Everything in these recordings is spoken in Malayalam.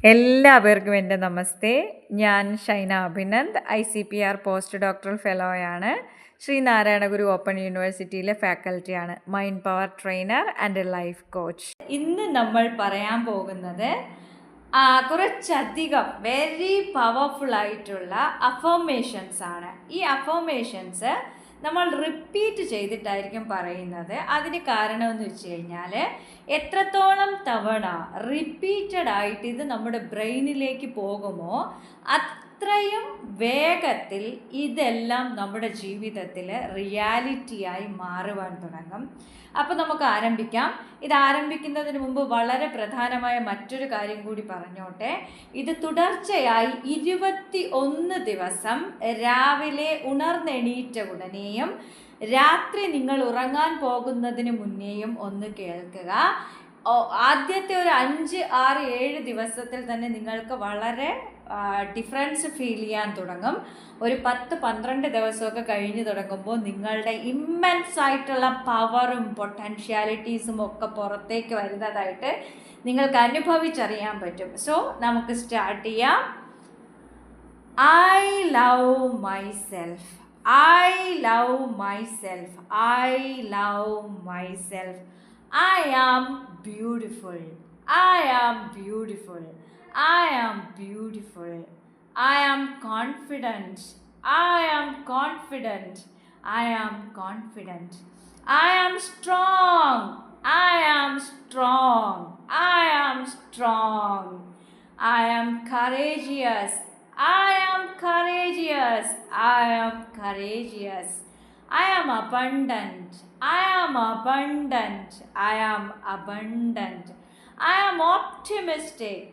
എല്ലാവർക്കും എൻ്റെ നമസ്തേ. ഞാൻ Shaina Abhinand, ICPR post doctoral ഫെലോയാണ്. ശ്രീനാരായണ ഗുരു ഓപ്പൺ യൂണിവേഴ്സിറ്റിയിലെ ഫാക്കൽറ്റിയാണ്. Mind power trainer and life coach. ഇന്ന് നമ്മൾ പറയാൻ പോകുന്നത് കുറച്ചധികം വെരി പവർഫുൾ ആയിട്ടുള്ള അഫർമേഷൻസ് ആണ്. ഈ അഫർമേഷൻസ് നമ്മൾ റിപ്പീറ്റ് ചെയ്തിട്ടായിരിക്കും പറയുന്നത്. അതിന് കാരണമെന്ന് വെച്ച് കഴിഞ്ഞാൽ എത്രത്തോളം തവണ റിപ്പീറ്റഡ് ആയിട്ട് ഇത് നമ്മുടെ ബ്രെയിനിലേക്ക് പോകുമോ അത്രയും വേഗത്തിൽ ഇതെല്ലാം നമ്മുടെ ജീവിതത്തിൽ റിയാലിറ്റിയായി മാറുവാൻ തുടങ്ങും. അപ്പോൾ നമുക്ക് ആരംഭിക്കാം. ഇത് ആരംഭിക്കുന്നതിന് മുമ്പ് വളരെ പ്രധാനമായ മറ്റൊരു കാര്യം കൂടി പറഞ്ഞോട്ടെ. ഇത് തുടർച്ചയായി 21 ദിവസം രാവിലെ ഉണർന്നെണീറ്റ ഉടനെയും രാത്രി നിങ്ങൾ ഉറങ്ങാൻ പോകുന്നതിന് മുന്നേയും ഒന്ന് കേൾക്കുക. ആദ്യത്തെ ഒരു 5, 6, 7 ദിവസത്തിൽ തന്നെ നിങ്ങൾക്ക് വളരെ ഡിഫറൻസ് ഫീൽ ചെയ്യാൻ തുടങ്ങും. ഒരു 10-12 ദിവസമൊക്കെ കഴിഞ്ഞ് തുടങ്ങുമ്പോൾ നിങ്ങളുടെ ഇമ്മൻസ് ആയിട്ടുള്ള പവറും പൊട്ടൻഷ്യാലിറ്റീസും ഒക്കെ പുറത്തേക്ക് വരുന്നതായിട്ട് നിങ്ങൾക്ക് അനുഭവിച്ചറിയാൻ പറ്റും. സോ നമുക്ക് സ്റ്റാർട്ട് ചെയ്യാം. I love myself. I love myself. I love myself. I am beautiful. I am beautiful. I am beautiful. I am confident. I am confident. I am confident. I am strong. I am strong. I am strong. I am courageous. I am courageous. I am courageous. I am abundant. I am abundant. I am abundant. I am optimistic.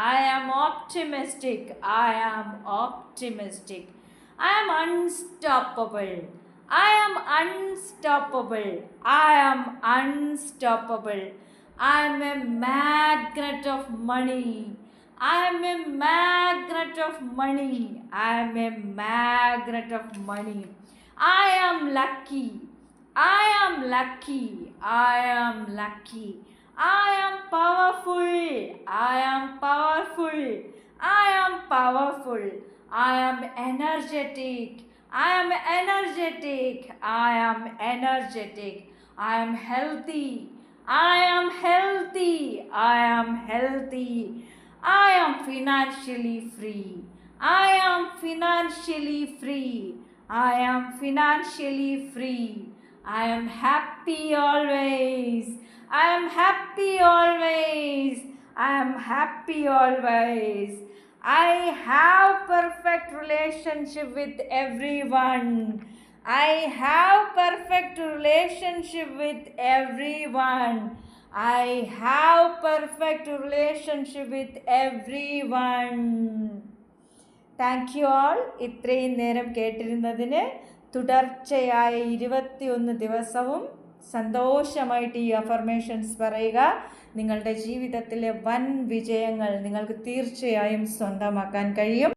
I am optimistic. I am optimistic. I am unstoppable. I am unstoppable. I am unstoppable. I am a magnet of money. I am a magnet of money. I am a magnet of money. I am lucky. I am lucky. I am lucky. I am powerful. I am powerful. I am powerful. I am energetic. I am energetic. I am energetic. I am healthy. I am healthy. I am healthy. I am financially free. I am financially free. I am financially free. I am happy always. I am happy always. I am happy always. I have perfect relationship with everyone. I have perfect relationship with everyone. I have perfect relationship with everyone. Thank you all. ഇത്രയും നേരം കേട്ടിരുന്നതിന് തുടർച്ചയായ 21 ദിവസവും സന്തോഷമായിട്ട് ഈ അഫർമേഷൻസ് പറയുക. നിങ്ങളുടെ ജീവിതത്തിലെ വൻ വിജയങ്ങൾ നിങ്ങൾക്ക് തീർച്ചയായും സ്വന്തമാക്കാൻ കഴിയും.